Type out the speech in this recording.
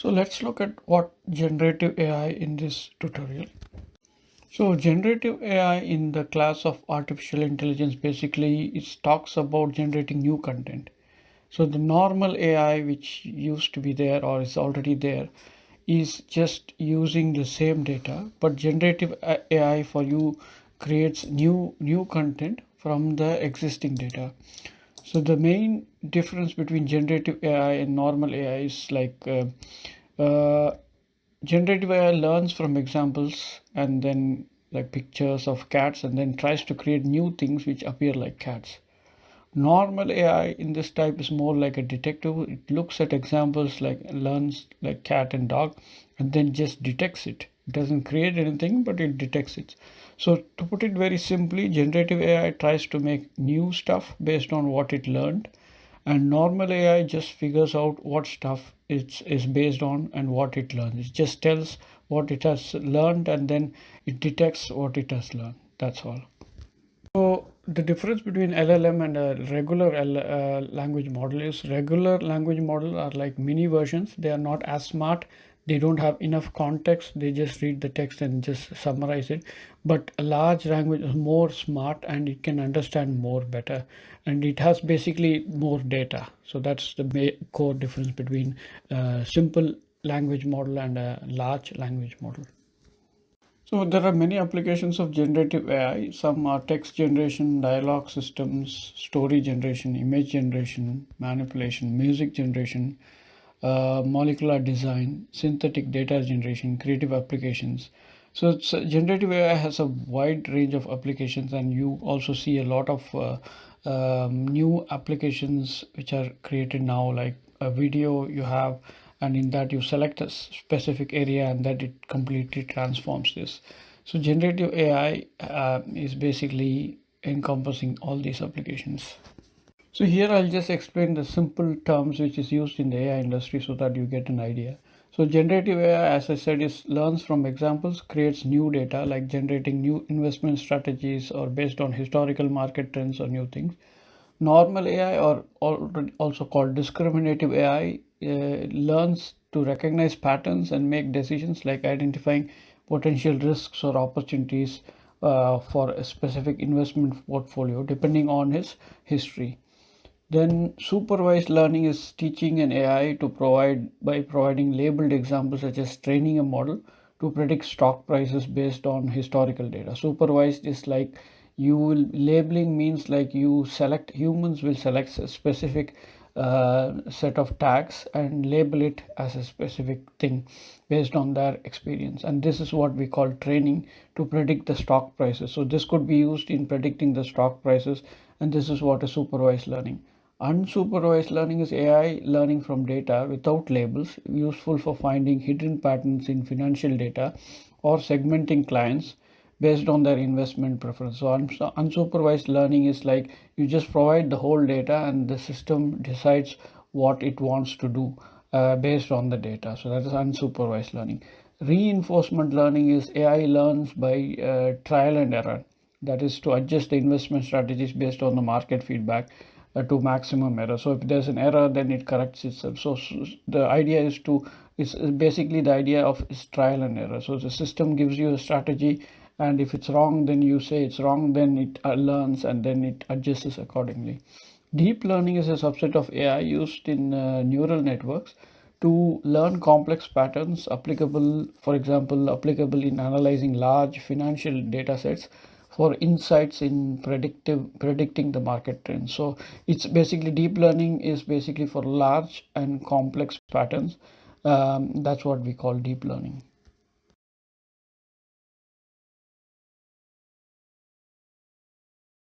So let's look at what generative AI in this tutorial. So generative AI in the class of artificial intelligence basically it talks about generating new content. So the normal AI which used to be there or is already there is just using the same data, but generative AI for you creates new content from the existing data. So the main difference between generative AI and normal AI is uh, generative AI learns from examples and then like pictures of cats and then tries to create new things which appear like cats. Normal AI in this type is more like a detective. It looks at examples like learns like cat and dog and then just detects it. It doesn't create anything, but it detects it. So to put it very simply, generative AI tries to make new stuff based on what it learned, and normal AI just figures out what stuff is based on and what it learns. It just tells what it has learned and then it detects what it has learned. That's all. So the difference between LLM and a regular language model is regular language model are like mini versions. They are not as smart. They don't have enough context. They just read the text and just summarize it. But a large language is more smart and it can understand more better. And it has basically more data. So that's the core difference between a simple language model and a large language model. So there are many applications of generative AI. Some are text generation, dialogue systems, story generation, image generation, manipulation, music generation, molecular design, synthetic data generation, creative applications. So generative AI has a wide range of applications, and you also see a lot of new applications which are created now, like a video you have, and in that you select a specific area and that it completely transforms this. So generative AI is basically encompassing all these applications. So here I'll just explain the simple terms which is used in the AI industry so that you get an idea. So generative AI, as I said, is learns from examples, creates new data like generating new investment strategies or based on historical market trends or new things. Normal AI, or also called discriminative AI, learns to recognize patterns and make decisions like identifying potential risks or opportunities for a specific investment portfolio depending on his history. Then supervised learning is teaching an AI to provide by providing labeled examples such as training a model to predict stock prices based on historical data. Supervised is like you will labeling means like you select humans will select a specific set of tags and label it as a specific thing based on their experience, and this is what we call training to predict the stock prices. So this could be used in predicting the stock prices, and this is what is supervised learning. Unsupervised learning is AI learning from data without labels, useful for finding hidden patterns in financial data or segmenting clients based on their investment preference. So unsupervised learning is like you just provide the whole data and the system decides what it wants to do based on the data. So that is unsupervised learning. Reinforcement learning is AI learns by trial and error. That is to adjust the investment strategies based on the market feedback to maximum error. So if there's an error, then it corrects itself. So the idea is basically the idea of is trial and error. So the system gives you a strategy, and if it's wrong, then you say it's wrong, then it learns and then it adjusts accordingly. Deep learning is a subset of AI used in neural networks to learn complex patterns applicable, for example, applicable in analyzing large financial data sets for insights in predicting the market trends. So it's basically deep learning is basically for large and complex patterns. That's what we call deep learning.